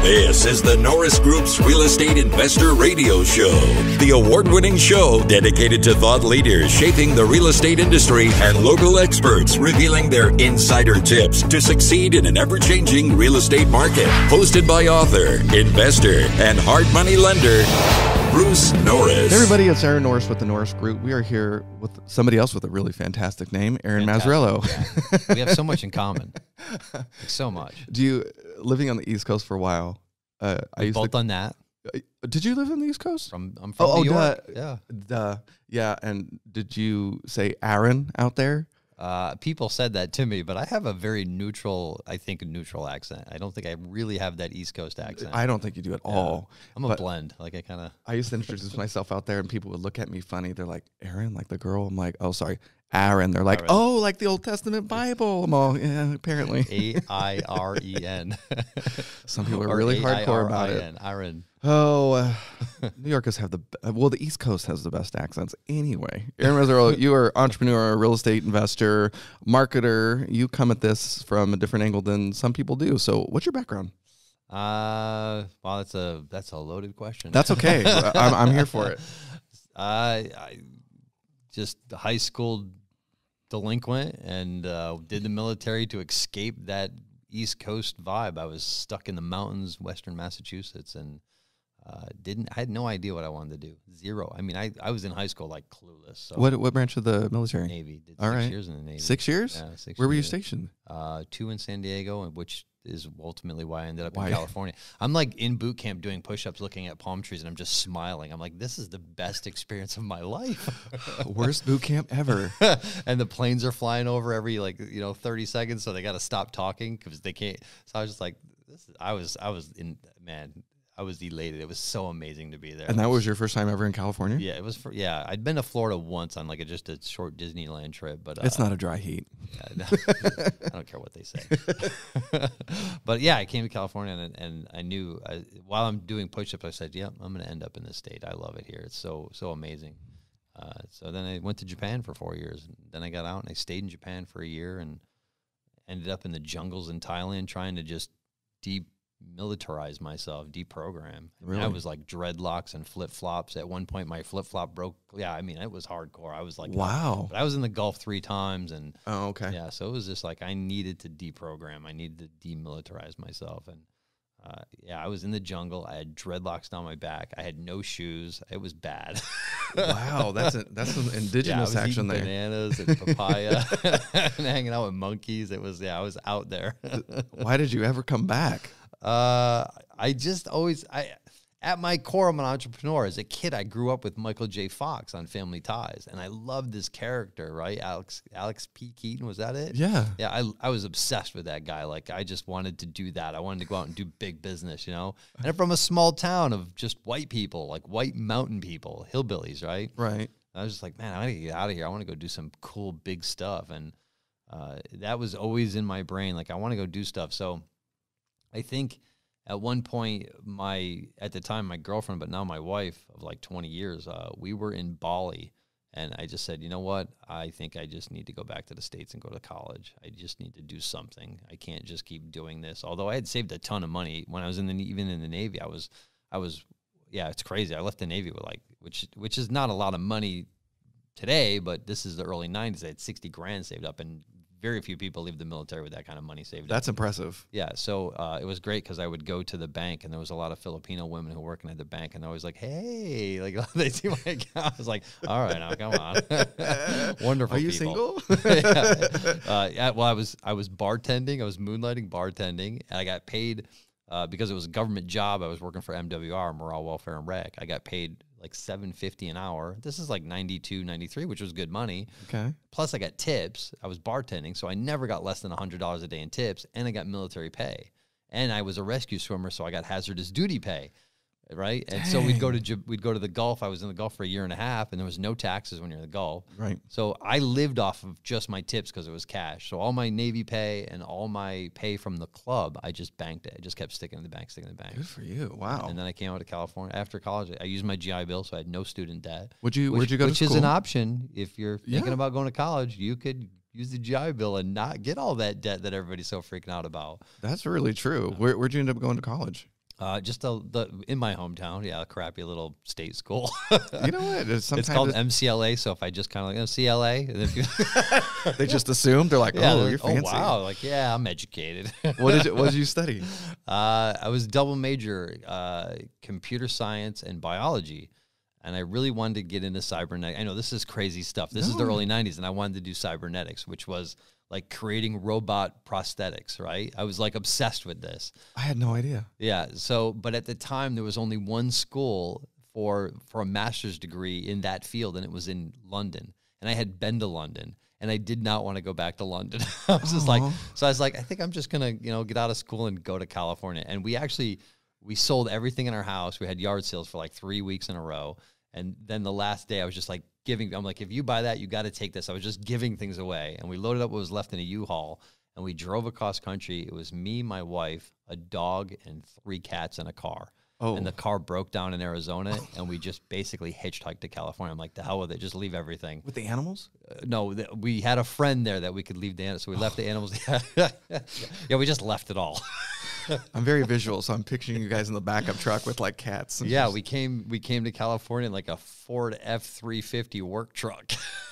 This is the Norris Group's Real Estate Investor Radio Show, the award-winning show dedicated to thought leaders shaping the real estate industry and local experts revealing their insider tips to succeed in an ever-changing real estate market. Hosted by author, investor, and hard money lender, Bruce Norris. Hey everybody, it's Aaron Norris with the Norris Group. We are here with somebody else with a really fantastic name, Aaron Mazzrillo. Yeah. We have so much in common. Like, so much. Living on the East Coast for a while. We've both done that. Did you live on the East Coast? I'm from New York. Yeah. And did you say Aaron out there? People said that to me, but I have a very neutral accent. I don't think I really have that East Coast accent. I don't think you do at all. I'm a blend. Like I used to introduce myself out there and people would look at me funny. They're like, Aaron, like the girl? I'm like, oh, sorry, Aaron. They're like, oh, like the Old Testament Bible. I'm all, yeah, apparently. A-I-R-E-N. Some people are really hardcore about it. Aaron. Oh, New Yorkers have the East Coast has the best accents anyway. Aaron Mazzrillo, you are entrepreneur, real estate investor, marketer. You come at this from a different angle than some people do. So what's your background? Well, that's a loaded question. That's okay. I'm here for it. I just high school delinquent and did the military to escape that East Coast vibe. I was stuck in the mountains, Western Massachusetts, and I had no idea what I wanted to do. Zero. I mean, I was in high school like clueless. So. What branch of the military? Navy. Did All 6 right. years in the Navy. 6 years? Yeah, 6 years. Where were you stationed? 2 in San Diego, which is ultimately why I ended up in California. I'm like in boot camp doing push-ups, looking at palm trees, and I'm just smiling. I'm like, this is the best experience of my life. Worst boot camp ever. And the planes are flying over every 30 seconds, so they got to stop talking because they can't. So I was just like, I was elated. It was so amazing to be there. And that was your first time ever in California? Yeah, it was. I'd been to Florida once on just a short Disneyland trip, but it's not a dry heat. Yeah, I don't care what they say. But yeah, I came to California and I knew while I'm doing push-ups, I said, "Yeah, I'm going to end up in this state. I love it here. It's so amazing." So then I went to Japan for 4 years. And then I got out and I stayed in Japan for a year and ended up in the jungles in Thailand trying to just demilitarize myself, deprogram. Really? I was like dreadlocks and flip-flops. At one point, my flip-flop broke. Yeah, I mean, it was hardcore. I was like, wow. But I was in the Gulf 3 times. And oh, okay. Yeah, so it was just like I needed to deprogram. I needed to demilitarize myself. And I was in the jungle. I had dreadlocks down my back. I had no shoes. It was bad. Wow, that's some indigenous action there. Bananas and papaya and hanging out with monkeys. It was, I was out there. Why did you ever come back? I just always, at my core, I'm an entrepreneur. As a kid, I grew up with Michael J. Fox on Family Ties, and I loved this character, right? Alex P. Keaton, was that it? Yeah. Yeah, I was obsessed with that guy. Like, I just wanted to do that. I wanted to go out and do big business, And I'm from a small town of just white people, like white mountain people, hillbillies, right? Right. I was just like, man, I gotta get out of here. I want to go do some cool, big stuff. And that was always in my brain. Like, I want to go do stuff. So I think at one point, at the time, my girlfriend, but now my wife of like 20 years, we were in Bali. And I just said, you know what? I think I just need to go back to the States and go to college. I just need to do something. I can't just keep doing this. Although I had saved a ton of money when I was even in the Navy. I was, yeah, it's crazy. I left the Navy with which is not a lot of money today, but this is the early 90s. I had 60 grand saved up, and very few people leave the military with that kind of money saved up. That's impressive. Yeah, so it was great because I would go to the bank, and there was a lot of Filipino women who were working at the bank, and they're always like, hey, like they see my account. I was like, all right, now come on. Wonderful. Are you people. single? Well, I was bartending. I was moonlighting bartending, and I got paid because it was a government job. I was working for MWR, Morale, Welfare, and Rec. I got paid like $7.50 an hour. This is like 92, 93, which was good money. Okay. Plus I got tips. I was bartending, so I never got less than $100 a day in tips, and I got military pay. And I was a rescue swimmer, so I got hazardous duty pay. Right. And so we'd go to the Gulf. I was in the Gulf for a year and a half, and there was no taxes when you're in the Gulf. Right. So I lived off of just my tips because it was cash. So all my Navy pay and all my pay from the club, I just banked it. I just kept sticking in the bank. Good for you. Wow. And then I came out to California after college. I used my GI Bill, so I had no student debt. Where'd you go to school? Which is an option. If you're thinking about going to college, you could use the GI Bill and not get all that debt that everybody's so freaking out about. That's really true. Where'd you end up going to college? Just in my hometown, yeah, a crappy little state school. You know what? It's called MCLA. So if I just kind of like CLA, and if you they just assume they're like, yeah, oh, you're fancy. Oh wow, like yeah, I'm educated. What did you study? I was double major, computer science and biology, and I really wanted to get into cybernetics. I know this is crazy stuff. This is the early '90s, and I wanted to do cybernetics, which was like creating robot prosthetics, right? I was like obsessed with this. I had no idea. Yeah. So, but at the time there was only one school for a master's degree in that field, and it was in London. And I had been to London, and I did not want to go back to London. I was just like, so I was like, I think I'm just gonna, get out of school and go to California. And we sold everything in our house. We had yard sales for like 3 weeks in a row. And then the last day I was just like I'm like, if you buy that, you got to take this. I was just giving things away. And we loaded up what was left in a U-Haul, and we drove across country. It was me, my wife, a dog, and 3 cats in a car. Oh. And the car broke down in Arizona, and we just basically hitchhiked to California. I'm like, the hell with it. Just leave everything. With the animals? No, we had a friend there that we could leave the animals. So we left the animals. Yeah, we just left it all. I'm very visual, so I'm picturing you guys in the backup truck with like cats. Yeah, we came to California in like a Ford F-350 work truck.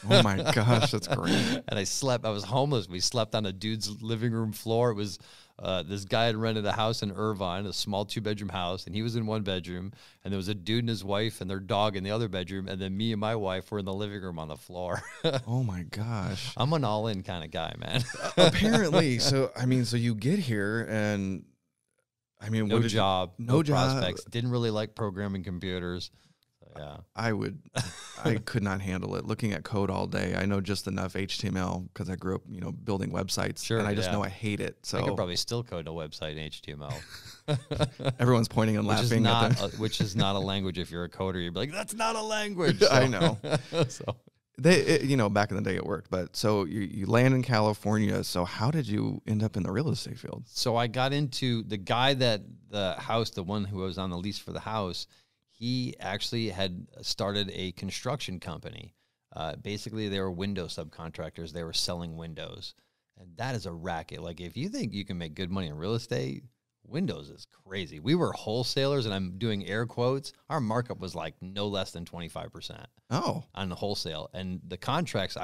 Oh my gosh, that's great. And I was homeless. We slept on a dude's living room floor. It was this guy had rented a house in Irvine, a small 2-bedroom house, and he was in one bedroom, and there was a dude and his wife and their dog in the other bedroom, and then me and my wife were in the living room on the floor. Oh my gosh. I'm an all-in kind of guy, man. Apparently. So you get here and no job, no prospects. Didn't really like programming computers. So, yeah, I could not handle it. Looking at code all day. I know just enough HTML because I grew up, building websites. Sure, and I just know I hate it. So I could probably still code a website in HTML. Everyone's pointing and laughing. Which is not a language. If you're a coder, you'd be like, "That's not a language." So. I know. So. Back in the day it worked, but so you land in California. So how did you end up in the real estate field? So I got into the guy that the one who was on the lease for the house, he actually had started a construction company. Basically, they were window subcontractors. They were selling windows, and that is a racket. Like if you think you can make good money in real estate, windows is crazy. We were wholesalers, and I'm doing air quotes. Our markup was like no less than 25%. Oh, on the wholesale. And the contracts,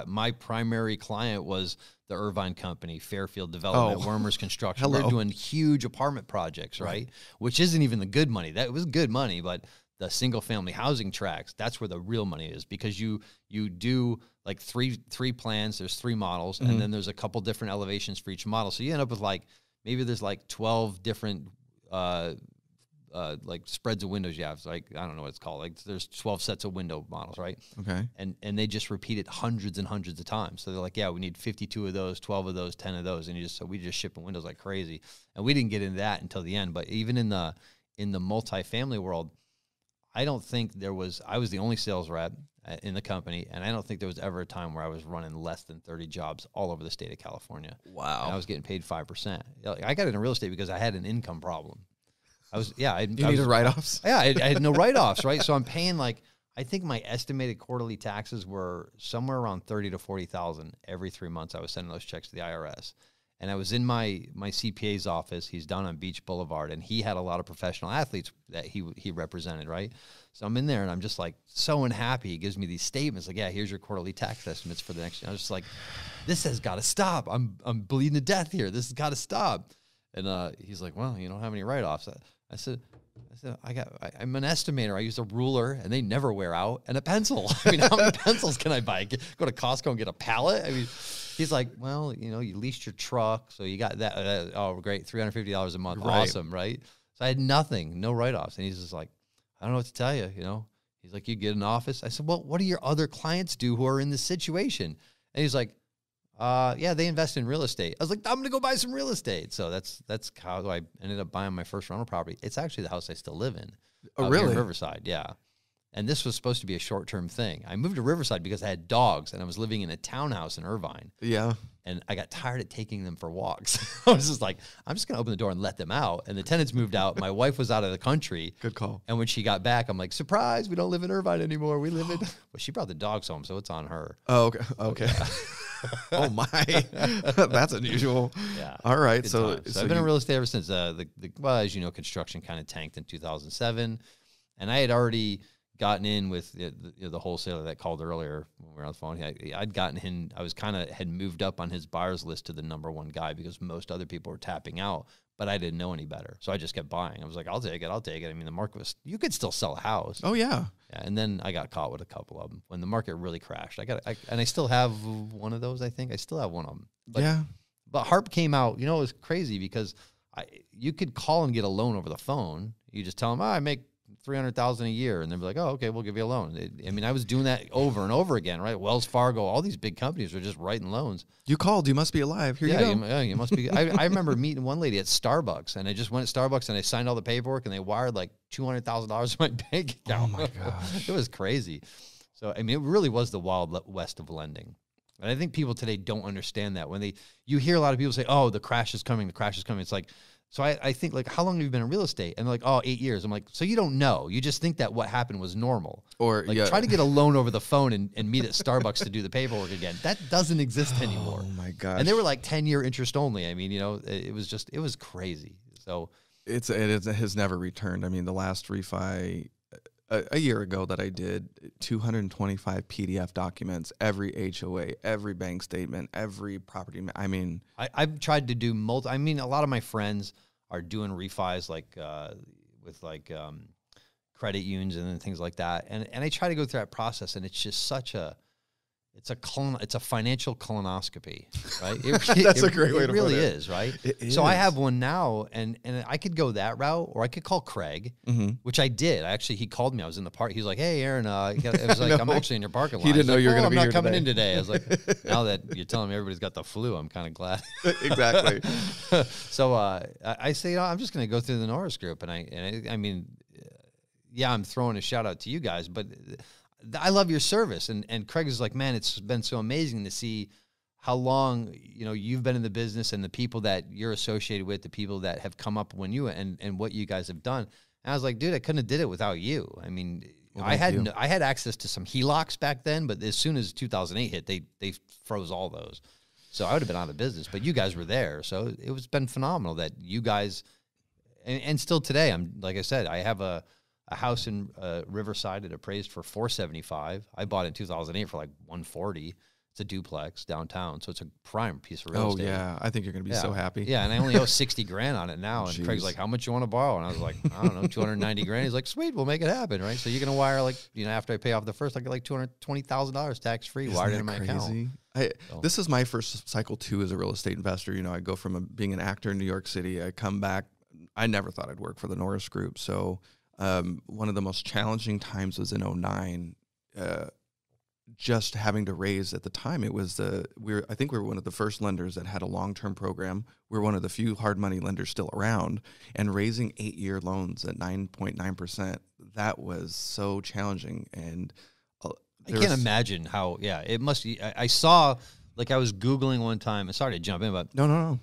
my primary client was the Irvine Company, Fairfield Development, Wormers Construction. Hello. We're doing huge apartment projects, right? Which isn't even the good money. That was good money, but the single family housing tracts, that's where the real money is, because you do like three plans, there's 3 models, and then there's a couple different elevations for each model. So you end up with maybe there's 12 different like spreads of windows you have. Like, I don't know what it's called. Like there's 12 sets of window models, right? Okay. And they just repeat it hundreds and hundreds of times. So they're like, yeah, we need 52 of those, 12 of those, 10 of those. And so we just shipping windows like crazy. And we didn't get into that until the end. But even in the multifamily world, I don't think I was the only sales rep in the company, and I don't think there was ever a time where I was running less than 30 jobs all over the state of California. Wow. And I was getting paid 5%. I got into real estate because I had an income problem. You needed write-offs? Yeah, I had no write-offs, right? So I'm paying I think my estimated quarterly taxes were somewhere around $30,000 to $40,000 every 3 months. I was sending those checks to the IRS. And I was in my CPA's office. He's down on Beach Boulevard, and he had a lot of professional athletes that he represented, right? So I'm in there, and I'm just so unhappy. He gives me these statements like, yeah, here's your quarterly tax estimates for the next year. I was just like, this has got to stop. I'm bleeding to death here. This has got to stop. And he's like, well, you don't have any write-offs. I said, I'm an estimator. I use a ruler, and they never wear out, and a pencil. I mean, how many pencils can I buy? Go to Costco and get a pallet? I mean, he's like, well, you leased your truck, so you got that. Oh, great, $350 a month. Right. Awesome, right? So I had nothing, no write-offs. And he's just like, I don't know what to tell you, He's like, you get an office? I said, well, what do your other clients do who are in this situation? And he's like, yeah, they invest in real estate. I was like, I'm going to go buy some real estate. So that's how I ended up buying my first rental property. It's actually the house I still live in. Oh, really? In Riverside, yeah. And this was supposed to be a short-term thing. I moved to Riverside because I had dogs, and I was living in a townhouse in Irvine. Yeah. And I got tired of taking them for walks. I was just like, I'm just going to open the door and let them out. And the tenants moved out. My wife was out of the country. Good call. And when she got back, I'm like, surprise, we don't live in Irvine anymore. We live in... Well, she brought the dogs home, so it's on her. Oh, okay. Okay. Oh my, that's unusual. Yeah. All right. Good So, times. So I've been in real estate ever since. Well, as you know, construction kind of tanked in 2007, and I had already gotten in with the wholesaler that called earlier when we were on the phone. I'd gotten in. I was had moved up on his buyer's list to the #1 guy because most other people were tapping out, but I didn't know any better. So I just kept buying. I was like, I'll take it. I mean, the market was, you could still sell a house. oh yeah. Yeah, and then I got caught with a couple of them when the market really crashed. And I still have one of those. I think I still have one of them. But, Yeah. But Harp came out. You know, it was crazy because you could call and get a loan over the phone. You just tell them, I make $300,000 a year, and they'd be like, "Oh, okay, we'll give you a loan." I mean, I was doing that over and over again, right? Wells Fargo, all these big companies were just writing loans. You called. You must be alive. Here you go. You must be. I remember meeting one lady at Starbucks, and I just went to Starbucks and I signed all the paperwork, and they wired like $200,000 to my bank account. Oh my gosh, it was crazy. So I mean, it really was the wild west of lending, and I think people today don't understand that. When you hear a lot of people say, "Oh, the crash is coming," it's like. So I think, like, how long have you been in real estate? And they're like, oh, 8 years. I'm like, so you don't know. You just think that what happened was normal. Or like, try to get a loan over the phone and meet at Starbucks to do the paperwork again. That doesn't exist anymore. Oh my gosh. And they were like 10-year interest only. I mean, you know, it was crazy. So it has never returned. I mean, the last refi a year ago that I did, 225 PDF documents, every HOA, every bank statement, every property. I mean, I've tried to do I mean, a lot of my friends are doing refis with credit unions and things like that. And I try to go through that process, and it's just it's a financial colonoscopy, right? That's a great way to put it. It really is, right? It is. So I have one now, and I could go that route, or I could call Craig, which I did. He called me. I was in the park. He was like, "Hey, Aaron," I was like, "I'm actually in your parking lot." He didn't know you were going to be here I'm not coming today. in today. I was like, now that you're telling me everybody's got the flu, I'm kind of glad. Exactly. So I say, I'm just going to go through the Norris Group, and I mean, yeah, I'm throwing a shout out to you guys, but I love your service. And Craig is like, man, it's been so amazing to see how long, you know, you've been in the business and the people that you're associated with, the people that have come up when you and what you guys have done. And I was like, dude, I couldn't have did it without you. I mean, I had access to some HELOCs back then, but as soon as 2008 hit, they froze all those. So I would have been out of business, but you guys were there. So it was been phenomenal that you guys, and still today, like I said, I have a house in Riverside that appraised for $475. I bought it in 2008 for like $140. It's a duplex downtown, so it's a prime piece of real estate. Oh yeah, I think you're going to be so happy. Yeah, and I only owe $60,000 on it now. And Jeez. Craig's like, "How much you want to borrow?" And I was like, "I don't know, $290,000." He's like, "Sweet, we'll make it happen, right?" So you're going to wire after I pay off the first, I get like $220,000 tax free wired into my account. This is my first cycle too as a real estate investor. You know, I go from being an actor in New York City. I come back. I never thought I'd work for the Norris Group. So one of the most challenging times was in 2009. Just having to raise at the time, it was I think we were one of the first lenders that had a long-term program. We're one of the few hard money lenders still around, and raising 8-year loans at 9.9%, that was so challenging. And I can't imagine how, it must be. I saw, like, I was Googling one time, sorry to jump in, but no.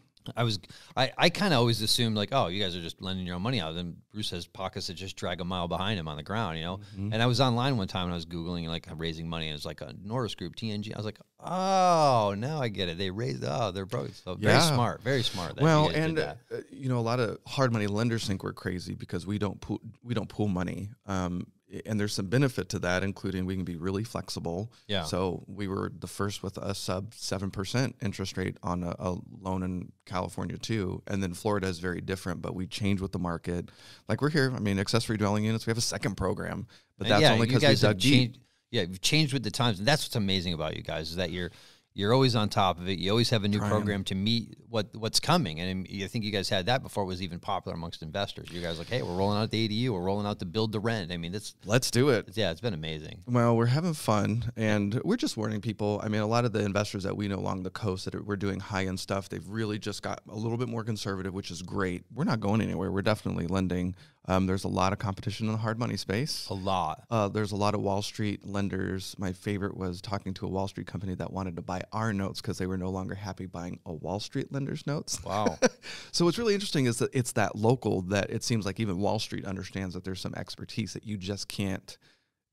I kind of always assumed, like, oh, you guys are just lending your own money out. Then Bruce has pockets that just drag a mile behind him on the ground, you know? Mm-hmm. And I was online one time and I was Googling, like, raising money. And it was like a Norris Group, TNG. I was like, oh, now I get it. They raised, they're broke. So very smart. Well, and, you know, a lot of hard money lenders think we're crazy because we don't pool money. And there's some benefit to that, including we can be really flexible. Yeah. So we were the first with a sub 7% interest rate on a loan in California too. And then Florida is very different, but we change with the market. Like we're here. I mean, accessory dwelling units, we have a second program, but that's only because we dug deep. Yeah, you've changed with the times. And that's what's amazing about you guys is that you're always on top of it. You always have a new program to meet what's coming. And I think you guys had that before it was even popular amongst investors. You guys like, hey, we're rolling out the ADU. We're rolling out the build to rent. I mean, let's do it. Yeah, it's been amazing. Well, we're having fun, and we're just warning people. I mean, a lot of the investors that we know along the coast that we're doing high-end stuff, they've really just got a little bit more conservative, which is great. We're not going anywhere. We're definitely lending. There's a lot of competition in the hard money space. A lot. There's a lot of Wall Street lenders. My favorite was talking to a Wall Street company that wanted to buy our notes because they were no longer happy buying a Wall Street lender's notes. Wow. So what's really interesting is that it's that local that it seems like even Wall Street understands that there's some expertise that you just can't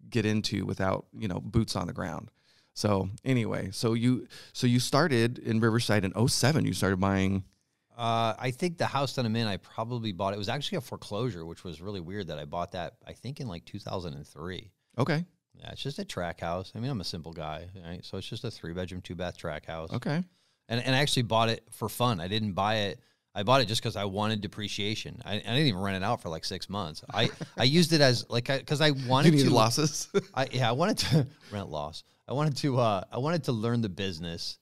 get into without, boots on the ground. So anyway, so you started in Riverside in 07. You started buying. I think the house that I'm in, I probably bought. It was actually a foreclosure, which was really weird that I bought that. I think in like 2003. Okay. Yeah, it's just a track house. I mean, I'm a simple guy, right? So it's just a 3-bedroom, 2-bath track house. Okay. And I actually bought it for fun. I didn't buy it. I bought it just because I wanted depreciation. I didn't even rent it out for like 6 months. I used it as like because I wanted you to losses. I wanted to rent loss. I wanted to learn the business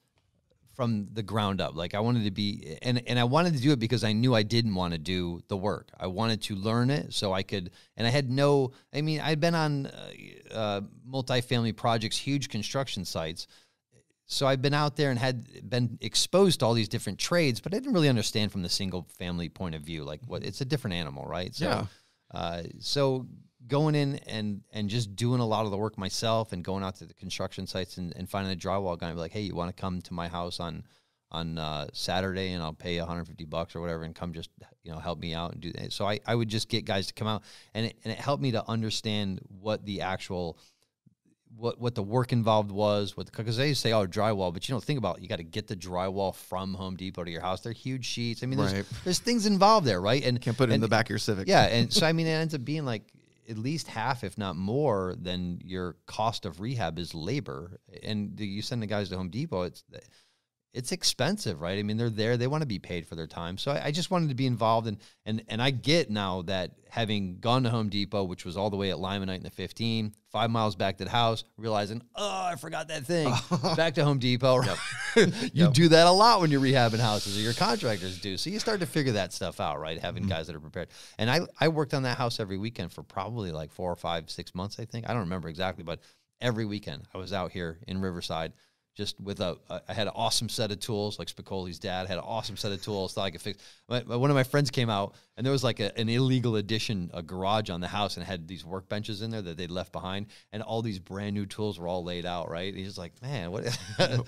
from the ground up. Like I wanted to be, and I wanted to do it because I knew I didn't want to do the work. I wanted to learn it so I could, and I had no, I mean, I'd been on multifamily projects, huge construction sites. So I've been out there and had been exposed to all these different trades, but I didn't really understand from the single family point of view, like what it's a different animal, right? So, Yeah. So going in and just doing a lot of the work myself and going out to the construction sites and finding a drywall guy and be like, hey, you want to come to my house on Saturday and I'll pay you $150 or whatever and come just, help me out and do that. So I would just get guys to come out and it helped me to understand what the actual, what the work involved was, because they say, oh, drywall, but think about, you got to get the drywall from Home Depot to your house. They're huge sheets. I mean, there's things involved there, right? And can't put it in the back of your Civic. Yeah. And so, I mean, it ends up being like at least half, if not more, than your cost of rehab is labor. And you send the guys to Home Depot, it's expensive, right? I mean, they're there, they want to be paid for their time. So I just wanted to be involved. And I get now that having gone to Home Depot, which was all the way at Limonite in the 15, 5 miles back to the house, realizing, oh, I forgot that thing. Back to Home Depot. Right? You do that a lot when you're rehabbing houses, or your contractors do. So you start to figure that stuff out, right? Having guys that are prepared. And I worked on that house every weekend for probably like 4 or 5, 6 months, I think. I don't remember exactly, but every weekend I was out here in Riverside. Just with I had an awesome set of tools, like Spicoli's dad had an awesome set of tools, thought I could fix. One of my friends came out, and there was like an illegal addition, a garage on the house, and had these workbenches in there that they'd left behind, and all these brand new tools were all laid out, right? And he's just like, man, what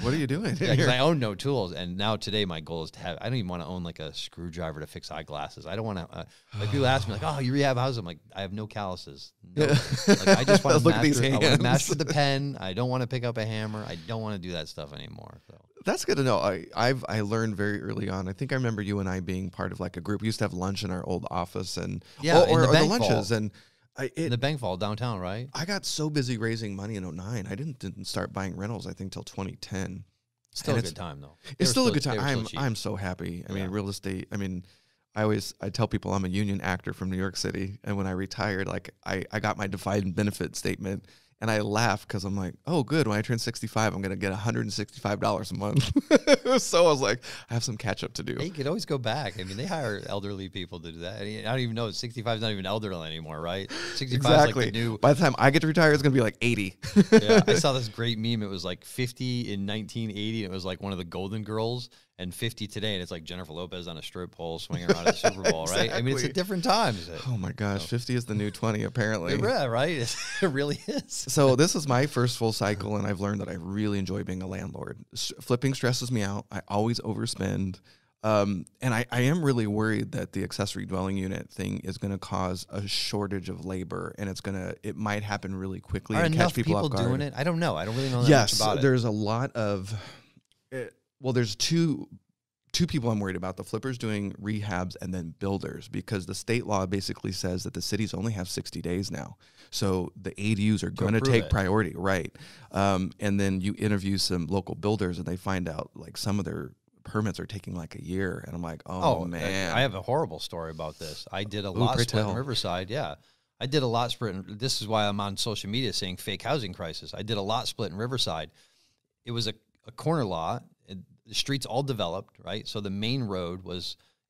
are you doing? Yeah, because I own no tools, and now today my goal is to have, I don't even want to own like a screwdriver to fix eyeglasses. I don't want to, like people ask me like, oh, you rehab houses? I'm like, I have no calluses. No. Like, I just want to master the pen. I don't want to pick up a hammer. I don't want to do that stuff anymore. So that's good to know. I learned very early on. I think I remember you and I being part of like a group. We used to have lunch in our old office and or the lunches and in the bank vault downtown, right? I got so busy raising money in 09. I didn't start buying rentals I think till 2010. Still a good time though. It's still a good time. I'm so happy. I mean, real estate. I mean, I tell people I'm a union actor from New York City, and when I retired, like I got my defined benefit statement. And I laugh because I'm like, oh, good. When I turn 65, I'm going to get $165 a month. So I was like, I have some catch up to do. Hey, you could always go back. I mean, they hire elderly people to do that. I don't even know. 65 is not even elderly anymore, right? 65 exactly. Is like the new. By the time I get to retire, it's going to be like 80. Yeah, I saw this great meme. It was like 50 in 1980. And it was like one of the Golden Girls. And 50 today, and it's like Jennifer Lopez on a strip pole swinging around at the Super Bowl, Exactly. right? I mean, it's a different time. Oh my gosh, 50 is the new 20, apparently. Yeah, right? It really is. So this is my first full cycle, and I've learned that I really enjoy being a landlord. Flipping stresses me out. I always overspend. And I am really worried that the accessory dwelling unit thing is going to cause a shortage of labor, and it might happen really quickly and catch people off guard. Doing it? I don't know. I don't really know that much about it. Yes, there's a lot of. Well, there's two people I'm worried about: the flippers doing rehabs and then builders, because the state law basically says that the cities only have 60 days now. So the ADUs are going to take priority, right? And then you interview some local builders, and they find out like some of their permits are taking like a year, and I'm like, oh man. I have a horrible story about this. I did a lot split in Riverside. Yeah, I did a lot split. This is why I'm on social media saying fake housing crisis. I did a lot split in Riverside. It was a corner lot. The streets all developed, right? So the main road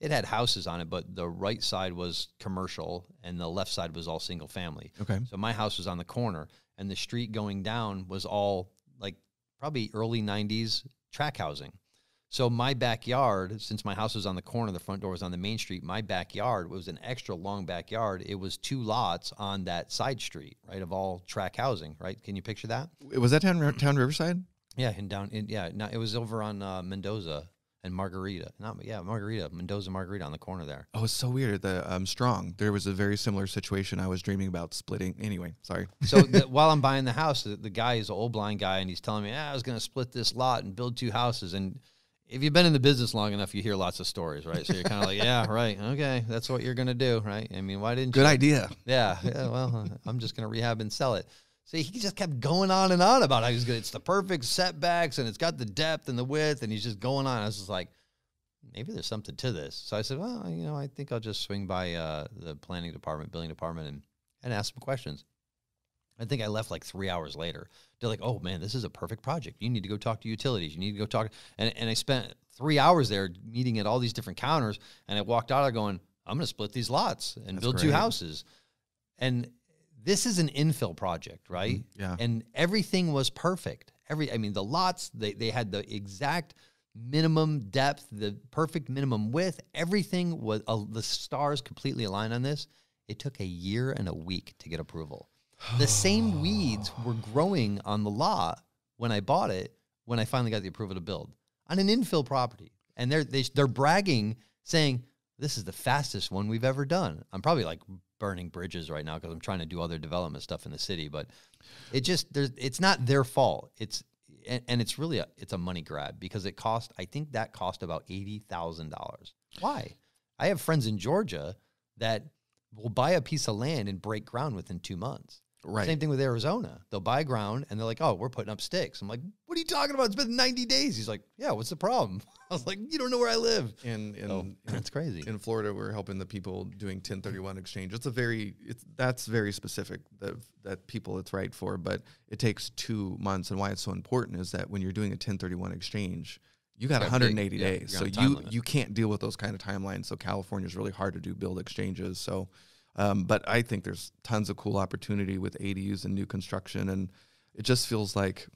it had houses on it, but the right side was commercial and the left side was all single family. Okay. So my house was on the corner, and the street going down was all like probably early 90s track housing. So my backyard, since my house was on the corner, the front door was on the main street, my backyard was an extra long backyard. It was 2 lots on that side street, right, of all track housing, right? Can you picture that? Was that town Riverside? Yeah, it was over on Mendoza. and Margarita. Margarita, Mendoza Margarita on the corner there. Oh, it's so weird. The Strong, there was a very similar situation. I was dreaming about splitting. Anyway, sorry. So while I'm buying the house, the guy is an old blind guy, and he's telling me, I was going to split this lot and build 2 houses. And if you've been in the business long enough, you hear lots of stories, right? So you're kind of like, yeah, right, okay, that's what you're going to do, right? I mean, why didn't you? Good idea. Yeah, well, I'm just going to rehab and sell it. So he just kept going on and on about how he's good. It's the perfect setbacks, and it's got the depth and the width, and he's just going on. I was just like, maybe there's something to this. So I said, well, I think I'll just swing by the planning department, building department, and ask some questions. I think I left like 3 hours later. They're like, oh, man, this is a perfect project. You need to go talk to utilities. You need to go talk. And I spent 3 hours there meeting at all these different counters, and I walked out there going, I'm going to split these lots and build 2 houses. And this is an infill project, right? Mm-hmm. Yeah. And everything was perfect. The lots, they had the exact minimum depth, the perfect minimum width. Everything was, the stars completely aligned on this. It took a year and a week to get approval. The same weeds were growing on the lot when I bought it, when I finally got the approval to build on an infill property. And they're bragging, saying, this is the fastest one we've ever done. I'm probably like burning bridges right now because I'm trying to do other development stuff in the city, but it's not their fault. It's really a money grab because I think that cost about $80,000. Why? I have friends in Georgia that will buy a piece of land and break ground within 2 months. Right. Same thing with Arizona. They'll buy ground and they're like, oh, we're putting up sticks. I'm like, what are you talking about? It's been 90 days. He's like, yeah, what's the problem? I was like, you don't know where I live. That's crazy. In Florida, we're helping the people doing 1031 exchange. That's very specific that people it's right for, but it takes 2 months. And why it's so important is that when you're doing a 1031 exchange, you got 180 days. So you can't deal with those kind of timelines. So California is really hard to do build exchanges. So, but I think there's tons of cool opportunity with ADUs and new construction. And it just feels like,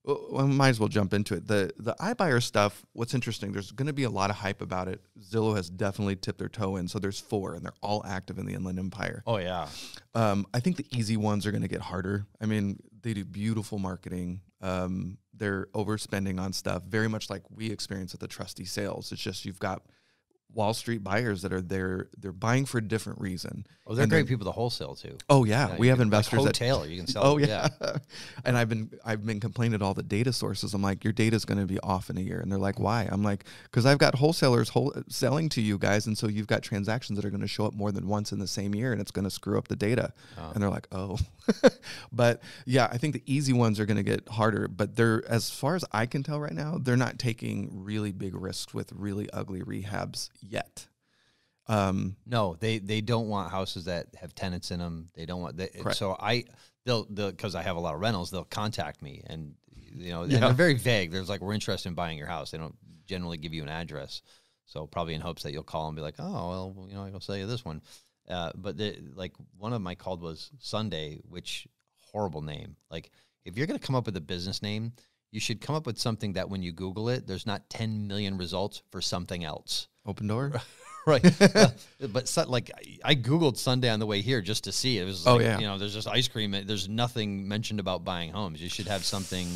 well, I might as well jump into it. The iBuyer stuff, what's interesting, there's going to be a lot of hype about it. Zillow has definitely tipped their toe in. So there's 4, and they're all active in the Inland Empire. Oh, yeah. I think the easy ones are going to get harder. I mean, they do beautiful marketing. They're overspending on stuff, very much like we experience at the trustee sales. It's just you've got Wall Street buyers that are there. They're buying for a different reason. Oh, they're great people to wholesale too. Oh yeah, we have investors like Hotaler, you can sell. Oh yeah. And I've been complaining to all the data sources. I'm like, your data's going to be off in a year, and they're like, why? I'm like, because I've got wholesalers selling to you guys, and so you've got transactions that are going to show up more than once in the same year, and it's going to screw up the data. And they're like, oh. But yeah, I think the easy ones are going to get harder. But they're, as far as I can tell right now, they're not taking really big risks with really ugly rehabs yet. No, they don't want houses that have tenants in them. They don't want so they'll because I have a lot of rentals, they'll contact me and and they're very vague. There's like, we're interested in buying your house. They don't generally give you an address. So probably in hopes that you'll call and be like, oh, well, I'll sell you this one. But like one of them I called was Sunday, which horrible name. Like if you're going to come up with a business name, you should come up with something that when you Google it, there's not 10 million results for something else. Open door. Right. But like I Googled Sunday on the way here just to see. It was like, there's just ice cream. There's nothing mentioned about buying homes. You should have something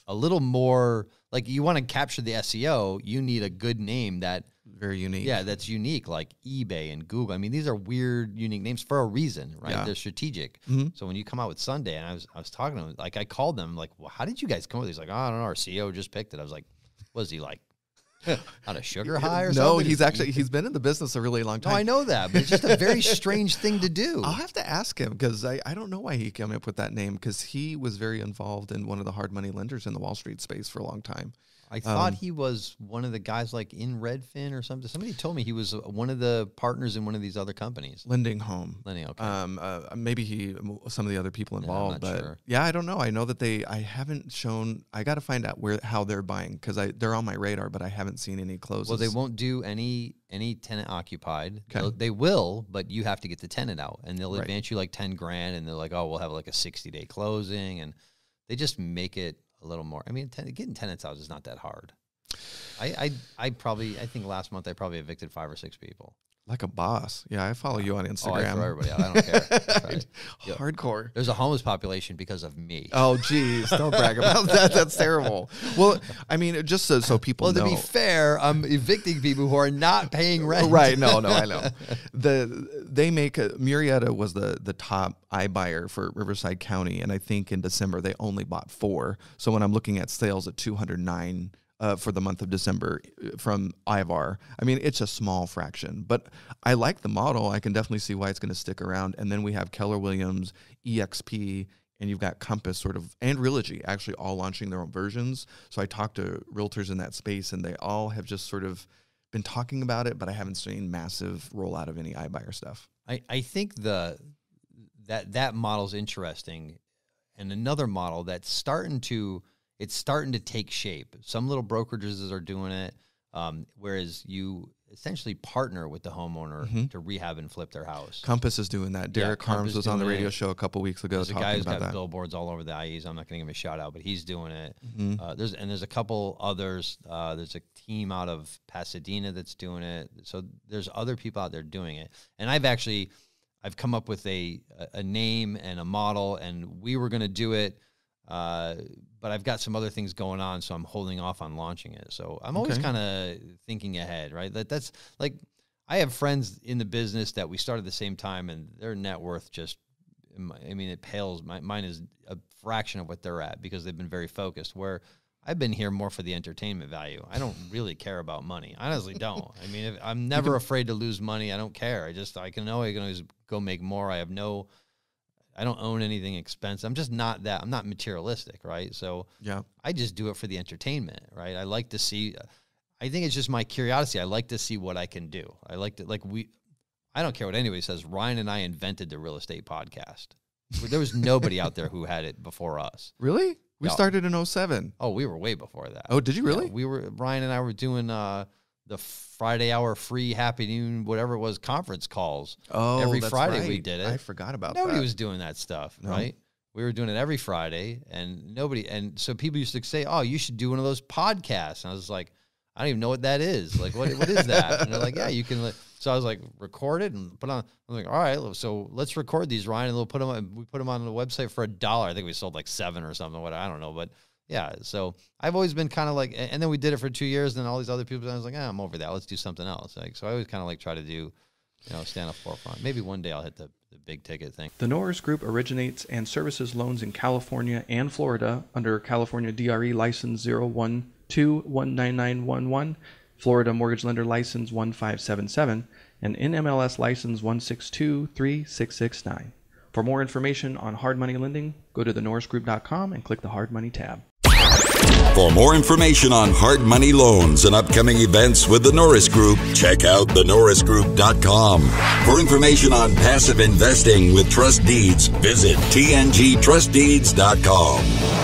a little more, like you want to capture the SEO. You need a good name that very unique. Yeah, that's unique, like eBay and Google. I mean, these are weird, unique names for a reason, right? Yeah. They're strategic. Mm-hmm. So when you come out with Sunday, and I was talking to him, like I called them, like, well, how did you guys come up with these? Like, oh, I don't know, our CEO just picked it. I was like, was he like on a sugar high or something? No, he's been in the business a really long time. No, I know that, but it's just a very strange thing to do. I'll have to ask him because I don't know why he came up with that name, because he was very involved in one of the hard money lenders in the Wall Street space for a long time. I thought he was one of the guys like in Redfin or something. Somebody told me he was one of the partners in one of these other companies. Lending Home. Lending, okay. Maybe some of the other people involved, but sure. Yeah, I don't know. I know that I haven't shown, I got to find out how they're buying, because they're on my radar, but I haven't seen any closes. Well, they won't do any tenant occupied. Okay. They will, but you have to get the tenant out, and they'll Right. advance you like 10 grand, and they're like, oh, we'll have like a 60-day closing, and they just make it a little more. I mean, getting tenants out is not that hard. I think last month I probably evicted 5 or 6 people. Like a boss. Yeah, I follow you on Instagram. Oh, I throw everybody out. I don't care. Right. Hardcore. There's a homeless population because of me. Oh, geez. Don't brag about that. That's terrible. Well, I mean, just so people know. Well, to be fair, I'm evicting people who are not paying rent. Right. No, I know. They make Murrieta was the top iBuyer for Riverside County, and I think in December they only bought 4. So when I'm looking at sales at 209 for the month of December from Ivar, I mean, it's a small fraction, but I like the model. I can definitely see why it's going to stick around. And then we have Keller Williams, EXP, and you've got Compass and Realogy actually all launching their own versions. So I talked to realtors in that space, and they all have just sort of been talking about it, but I haven't seen massive rollout of any iBuyer stuff. I think that model's interesting, and another model that's starting to take shape. Some little brokerages are doing it, whereas you essentially partner with the homeowner to rehab and flip their house. Compass is doing that. Derek Harms was on the radio show a couple weeks ago talking about that. There's a guy who's got billboards all over the IEs. I'm not going to give him a shout out, but he's doing it. There's a couple others. There's a team out of Pasadena that's doing it. So there's other people out there doing it. And I've come up with a name and a model, and we were going to do it. But I've got some other things going on, so I'm holding off on launching it. So I'm always kind of thinking ahead, right? That's like, I have friends in the business that we started at the same time, and their net worth just, I mean, it pales. Mine is a fraction of what they're at because they've been very focused, where I've been here more for the entertainment value. I don't really care about money. I honestly don't. I mean, I'm never afraid to lose money. I don't care. I can always go make more. I don't own anything expensive. I'm just not that. I'm not materialistic, right? So yeah, I just do it for the entertainment, right? I like to see. I think it's just my curiosity. I like to see what I can do. I like to I don't care what anybody says. Ryan and I invented the real estate podcast. There was nobody out there who had it before us. Really? We started in 2007. Oh, we were way before that. Oh, did you really? Yeah, Ryan and I were doing the Friday hour free Happy Noon, whatever it was, conference calls. Oh, every that's Friday right. we did it. I forgot about Nobody that. was doing that stuff, right? We were doing it every Friday, and so people used to say, "Oh, you should do one of those podcasts." And I was like, "I don't even know what that is. Like, what is that?" And they're like, "Yeah, you can." So I was like, "Record it and put on." I was like, "All right, so let's record these, Ryan, and we'll put them on." We put them on the website for $1. I think we sold like 7 or something. What I don't know, but. Yeah, so I've always been kind of like, and then we did it for 2 years, and then all these other people, and I was like, I'm over that. Let's do something else. Like, so I always kind of like try to do, stand up forefront. Maybe one day I'll hit the big ticket thing. The Norris Group originates and services loans in California and Florida under California DRE license 012-19911, Florida Mortgage Lender license 1577, and NMLS license 1623669. For more information on hard money lending, go to thenorrisgroup.com and click the Hard Money tab. For more information on hard money loans and upcoming events with the Norris Group, check out thenorrisgroup.com. For information on passive investing with trust deeds, visit tngtrustdeeds.com.